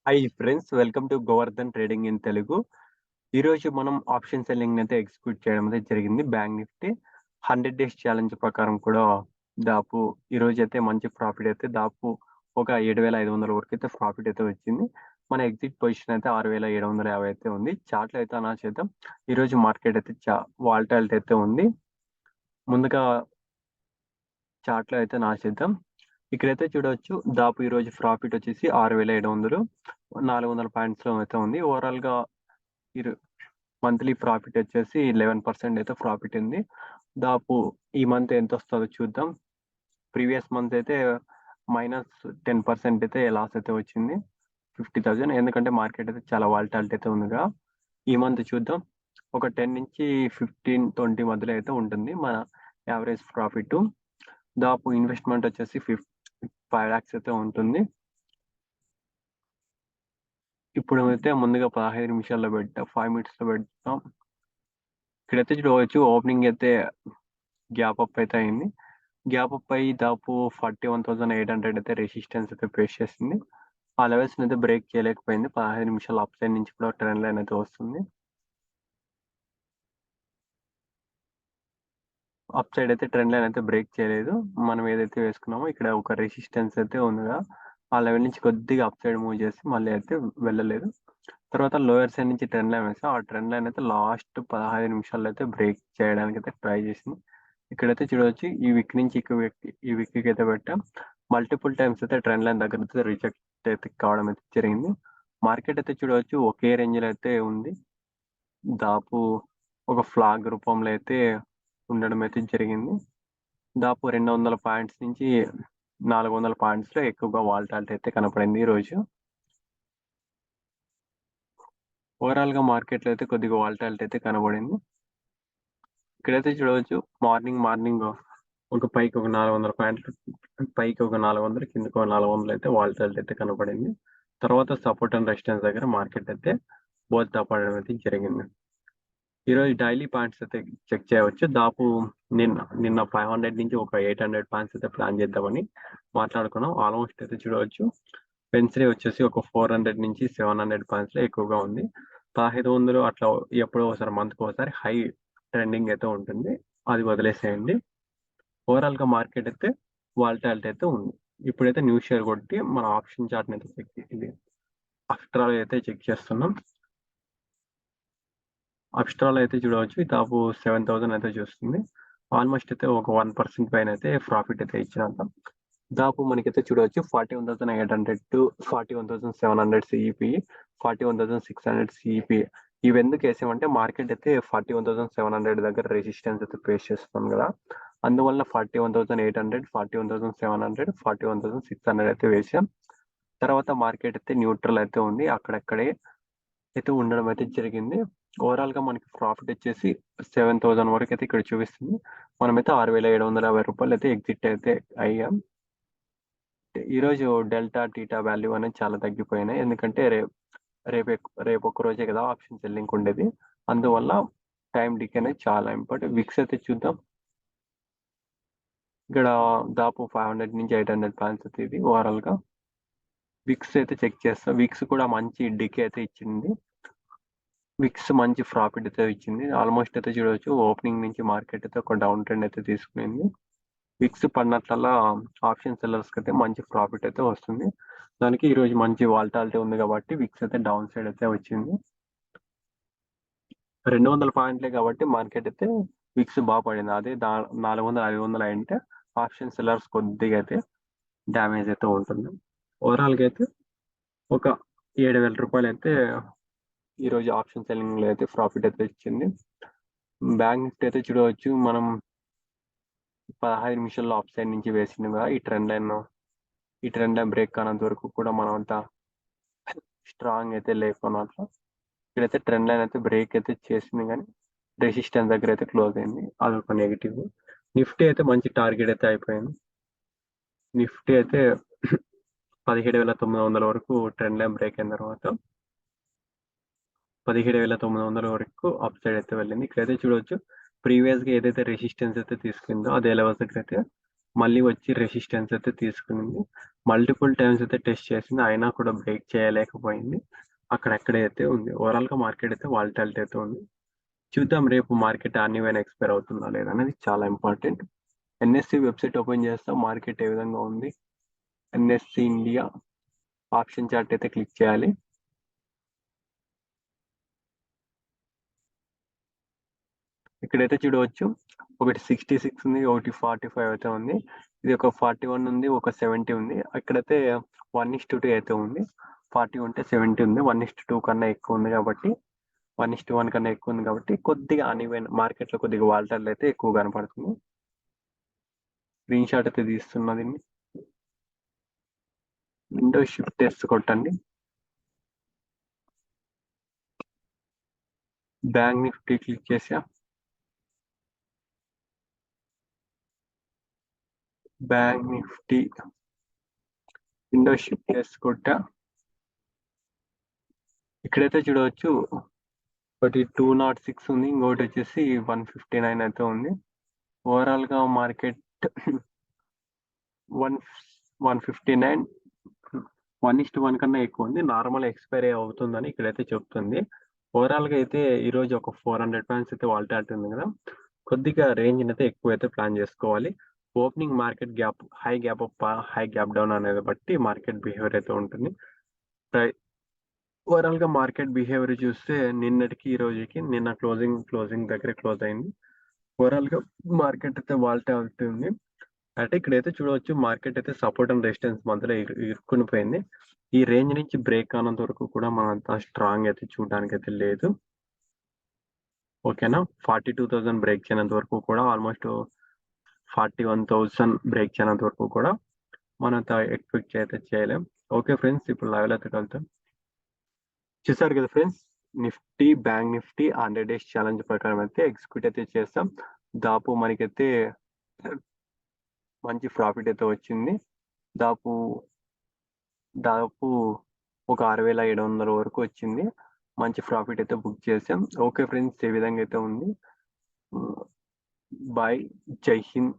Hi friends, welcome to Govardhan Trading in Telugu. ఈ రోజు మనం ఆప్షన్ సెల్లింగ్ అయితే ఎగ్జిక్యూట్ చేయడం అయితే జరిగింది. బ్యాంక్ నిఫ్టీ 100 డేస్ ఛాలెంజ్ ప్రకారం కూడా దాపు ఈ రోజు అయితే మంచి ప్రాఫిట్ అయితే దాపు ఒక 7,500 వరకు అయితే ప్రాఫిట్ అయితే వచ్చింది. మన ఎగ్జిట్ పొజిషన్ అయితే 6,750 అయితే ఉంది. చార్ట్లో అయితే అనా చేద్దాం. ఈ రోజు మార్కెట్ అయితే వాలటాలిటీ అయితే ఉంది. ముందుగా చార్ట్లో అయితే నా చేద్దాం. ఇక్కడైతే చూడవచ్చు దాపు ఈ రోజు ప్రాఫిట్ వచ్చేసి 6,700 400 పాయింట్స్ లో అయితే ఉంది. ఓవరాల్ గా మంత్లీ ప్రాఫిట్ వచ్చేసి 11% అయితే ప్రాఫిట్ ఉంది. దాపు ఈ మంత్ ఎంత వస్తుందో చూద్దాం. ప్రీవియస్ మంత్ అయితే -10% అయితే లాస్ అయితే వచ్చింది 50,000. ఎందుకంటే మార్కెట్ అయితే చాలా వాలటాలిటీ అయితే ఉందిగా. ఈ మంత్ చూద్దాం, ఒక 10 నుంచి 15-20 మధ్యలో అయితే ఉంటుంది మన యావరేజ్ ప్రాఫిట్. దాపు ఇన్వెస్ట్మెంట్ వచ్చేసి 5 lakhs అయితే ఉంటుంది. ఇప్పుడు అయితే ముందుగా 15 నిమిషాల్లో పెట్టా, 5 minutes లో పెడతాం. ఇక్కడైతే చూడవచ్చు ఓపెనింగ్ అయితే గ్యాప్ అప్ అయితే అయింది. గ్యాప్ అప్ అయ్యి దాపు 41,800 అయితే రెసిస్టెన్స్ అయితే ఫేస్ చేసింది. ఆ లెవెల్స్ అయితే బ్రేక్ చేయలేకపోయింది. 15 నిమిషాల అప్ సైడ్ నుంచి కూడా ట్రెండ్ లైన్ అయితే వస్తుంది. అప్ సైడ్ అయితే ట్రెండ్ లైన్ అయితే బ్రేక్ చేయలేదు. మనం ఏదైతే వేసుకున్నామో ఇక్కడ ఒక రెసిస్టెన్స్ అయితే ఉందిగా, ఆ లెవెల్ నుంచి కొద్దిగా అప్ సైడ్ మూవ్ చేసి మళ్ళీ అయితే వెళ్ళలేదు. తర్వాత లోయర్ సైడ్ నుంచి ట్రెండ్ లైన్ వేసాం. ఆ ట్రెండ్ లైన్ అయితే లాస్ట్ 15 నిమిషాల్లో అయితే బ్రేక్ చేయడానికి అయితే ట్రై చేసింది. ఇక్కడైతే చూడవచ్చు ఈ వీక్ నుంచి ఈ వీక్ అయితే పెట్టాం. మల్టిపుల్ టైమ్స్ అయితే ట్రెండ్ లైన్ దగ్గర అయితే రిజెక్ట్ అయితే కావడం అయితే జరిగింది. మార్కెట్ అయితే చూడవచ్చు ఒకే రేంజ్ లో అయితే ఉంది. దాపు ఒక ఫ్లాగ్ రూపంలో అయితే ఉండడం అయితే జరిగింది. దాపు 200 పాయింట్స్ నుంచి 400 పాయింట్స్ లో ఎక్కువగా వాలటాలిటీ అయితే కనపడింది ఈ రోజు. ఓవరాల్ గా మార్కెట్ లో అయితే కొద్దిగా వాలటాలిటీ అయితే కనబడింది. ఇక్కడైతే చూడవచ్చు మార్నింగ్ ఒక పైకి ఒక 400 పాయింట్లు, పైకి ఒక 400, కిందకి ఒక 400 అయితే వాలటాలిటీ అయితే కనబడింది. తర్వాత సపోర్ట్ అండ్ రెసిస్టెన్స్ దగ్గర మార్కెట్ అయితే బోల్తా పడడం అయితే జరిగింది. ఈరోజు డైలీ పాయింట్స్ అయితే చెక్ చేయవచ్చు. దాపు నిన్న 500 నుంచి ఒక 800 పాయింట్స్ అయితే ప్లాన్ చేద్దామని మాట్లాడుకున్నాం. ఆల్మోస్ట్ అయితే చూడవచ్చు పెన్సిల్ వచ్చేసి ఒక 400 నుంచి 700 పాయింట్స్ లో ఎక్కువగా ఉంది. 1500 అట్లా ఎప్పుడో ఒకసారి మంత్కి ఒకసారి హై ట్రెండింగ్ అయితే ఉంటుంది, అది వదిలేసేయండి. ఓవరాల్ గా మార్కెట్ అయితే వాలటాలిటీ అయితే ఉంది. ఇప్పుడైతే న్యూ షేర్ కొట్టి మన ఆప్షన్ చార్ట్ అయితే అస్ట్రాలో అయితే చెక్ చేస్తున్నాం. అప్స్ట్రాల్ అయితే చూడవచ్చు దాపు 7,000 అయితే చూస్తుంది. ఆల్మోస్ట్ అయితే ఒక 1% పైన అయితే ప్రాఫిట్ అయితే ఇచ్చినంత. దాపు మనకైతే చూడవచ్చు 41,800 టు 41,700 సిఈపి, 41,600 సిఈపి. ఇవి ఎందుకు వేసామంటే మార్కెట్ అయితే 41,700 దగ్గర రెసిస్టెన్స్ అయితే ఫేస్ చేస్తున్నాం కదా, అందువల్ల 41,800, 41,700, 41,600 అయితే వేసాం. తర్వాత మార్కెట్ అయితే న్యూట్రల్ అయితే ఉంది, అక్కడక్కడే అయితే ఉండడం అయితే జరిగింది. ఓవరాల్ గా మనకి ప్రాఫిట్ వచ్చేసి 7,000 వరకు అయితే ఇక్కడ చూపిస్తుంది. మనమైతే 6,750 రూపాయలు అయితే ఎగ్జిట్ అయితే అయ్యాం. ఈరోజు డెల్టా టీటా వాల్యూ అనేది చాలా తగ్గిపోయినాయి. ఎందుకంటే రేపు ఒక్క రోజే కదా ఆప్షన్ సెల్లింగ్ ఉండేది, అందువల్ల టైం డికే అనేది చాలా ఇంపార్టెంట్. విక్స్ అయితే చూద్దాం. ఇక్కడ దాపు 500 నుంచి 800 పాయింట్స్ అయితే ఇది ఓవరాల్ గా. విక్స్ అయితే చెక్ చేస్తాం. విక్స్ కూడా మంచి డికే అయితే ఇచ్చింది. విక్స్ మంచి ప్రాఫిట్ అయితే ఇచ్చింది. ఆల్మోస్ట్ అయితే చూడవచ్చు ఓపెనింగ్ నుంచి మార్కెట్ అయితే ఒక డౌన్ ట్రెండ్ అయితే తీసుకునింది. విక్స్ పడినట్లల్లా ఆప్షన్ సెల్లర్స్ కి అయితే మంచి ప్రాఫిట్ అయితే వస్తుంది. దానికి ఈ రోజు మంచి వాలటాలిటీ ఉంది కాబట్టి విక్స్ అయితే డౌన్ సైడ్ అయితే వచ్చింది. 200 పాయింట్లే కాబట్టి మార్కెట్ అయితే విక్స్ బాగా పడింది. అదే 400, 500 అయింటే ఆప్షన్ సెల్లర్స్ కొద్దిగా అయితే డ్యామేజ్ అయితే ఉంటుంది. ఓవరాల్ గా అయితే ఒక 7,000 రూపాయలు అయితే ఈ రోజు ఆప్షన్ సెల్లింగ్ లో అయితే ప్రాఫిట్ అయితే ఇచ్చింది. బ్యాంక్ నిఫ్టీ అయితే చూడవచ్చు మనం 15 నిమిషాల్లో అప్ సైడ్ నుంచి వేసింది కదా, ఈ ట్రెండ్ లైన్ బ్రేక్ కానంత వరకు కూడా మనం అంతా స్ట్రాంగ్ అయితే లేకున్నట్లు. ఇక్కడైతే ట్రెండ్ లైన్ అయితే బ్రేక్ అయితే చేసింది, కానీ రెసిస్టెన్స్ దగ్గర అయితే క్లోజ్ అయింది, అదొక నెగిటివ్. నిఫ్టీ అయితే మంచి టార్గెట్ అయితే అయిపోయింది. నిఫ్టీ అయితే 17,900 వరకు ట్రెండ్ లైన్ బ్రేక్ అయిన తర్వాత 17,900 వరకు అప్ సైడ్ అయితే వెళ్ళింది. ఇక్కడైతే చూడవచ్చు ప్రీవియస్ గా ఏదైతే రెసిస్టెన్స్ అయితే తీసుకుందో అదే లెవెల్స్ దగ్గర అయితే మళ్ళీ వచ్చి రెసిస్టెన్స్ అయితే తీసుకునింది. మల్టిపుల్ టైమ్స్ అయితే టెస్ట్ చేసింది, అయినా కూడా బ్రేక్ చేయలేకపోయింది. అక్కడెక్కడే అయితే ఉంది. ఓవరాల్గా మార్కెట్ అయితే వాలటాలిటీ అయితే ఉంది. చూద్దాం రేపు మార్కెట్ అన్ఈవెన్ ఎక్స్పైర్ అవుతుందా లేదా అనేది చాలా ఇంపార్టెంట్. ఎన్ఎస్సి వెబ్సైట్ ఓపెన్ చేస్తాం, మార్కెట్ ఏ విధంగా ఉంది. ఎన్ఎస్సి ఇండియా ఆప్షన్ చార్ట్ అయితే క్లిక్ చేయాలి. ఇక్కడైతే చూడవచ్చు, ఒకటి 66 ఉంది, ఒకటి 45 అయితే ఉంది. ఇది ఒక 41 ఉంది, ఒక 70 ఉంది. ఇక్కడైతే 1:2 అయితే ఉంది. 40 ఉంటే 70 ఉంది. 1:2 కన్నా ఎక్కువ ఉంది కాబట్టి 1:1 కన్నా ఎక్కువ ఉంది కాబట్టి కొద్దిగా అన్ఈవెన్ మార్కెట్లో కొద్దిగా వాల్టాలు అయితే ఎక్కువ కనపడుతుంది. స్క్రీన్ షాట్ అయితే తీస్తున్నా దీన్ని. విండో షిఫ్ట్ టెస్ట్ కొట్టండి. బ్యాంక్ నిఫ్టీ క్లిక్ చేసా. Bank Nifty window shift test కొట్టా. ఇక్కడైతే చూడవచ్చు, ఒకటి 206 ఉంది, ఇంకోటి వచ్చేసి 159 అయితే ఉంది. ఓవరాల్ గా మార్కెట్ 159 1:1 కన్నా ఎక్కువ ఉంది. నార్మల్ ఎక్స్పైరీ అవుతుందని ఇక్కడైతే చెప్తుంది. ఓవరాల్ గా అయితే ఈ రోజు ఒక 400 పాయింట్స్ అయితే వాలటాలిటీ ఉంది కదా, కొద్దిగా రేంజ్ అయితే ఎక్కువ అయితే ప్లాన్ చేసుకోవాలి. Opening market gap, high gap up, high gap down అనేది బట్టి మార్కెట్ బిహేవియర్ అయితే ఉంటుంది. ఓవరాల్ గా మార్కెట్ బిహేవియర్ చూస్తే నిన్నటికి ఈ రోజుకి, నిన్న క్లోజింగ్ దగ్గర క్లోజ్ అయింది. ఓవరాల్ గా మార్కెట్ అయితే వాలటాలిటీ ఉంది. అంటే ఇక్కడైతే చూడవచ్చు, మార్కెట్ అయితే సపోర్ట్ అండ్ రెసిస్టెన్స్ మధ్యలో ఇరుక్కుని పోయింది. ఈ రేంజ్ నుంచి బ్రేక్ కానంత వరకు కూడా మనం అంత స్ట్రాంగ్ అయితే చూడడానికి అయితే లేదు. ఓకేనా, 42,000 బ్రేక్ చేయనంత వరకు కూడా, ఆల్మోస్ట్ 41,000 బ్రేక్ చేయనంత వరకు కూడా మనం ఎక్స్పెక్ట్ అయితే చేయలేం. ఓకే ఫ్రెండ్స్, ఇప్పుడు లైవ్ అయితే కలుద్దాం. చూసారు కదా friends, Nifty bank Nifty 100 days challenge ప్రకారం అయితే ఎగ్జిక్యూట్ అయితే చేస్తాం. దాపు మనకైతే మంచి ప్రాఫిట్ అయితే వచ్చింది. దాదాపు ఒక 6,700 వరకు వచ్చింది. మంచి ప్రాఫిట్ అయితే బుక్ చేసాం. ఓకే ఫ్రెండ్స్, ఏ విధంగా అయితే ఉంది. బాయ్, జై హింద్.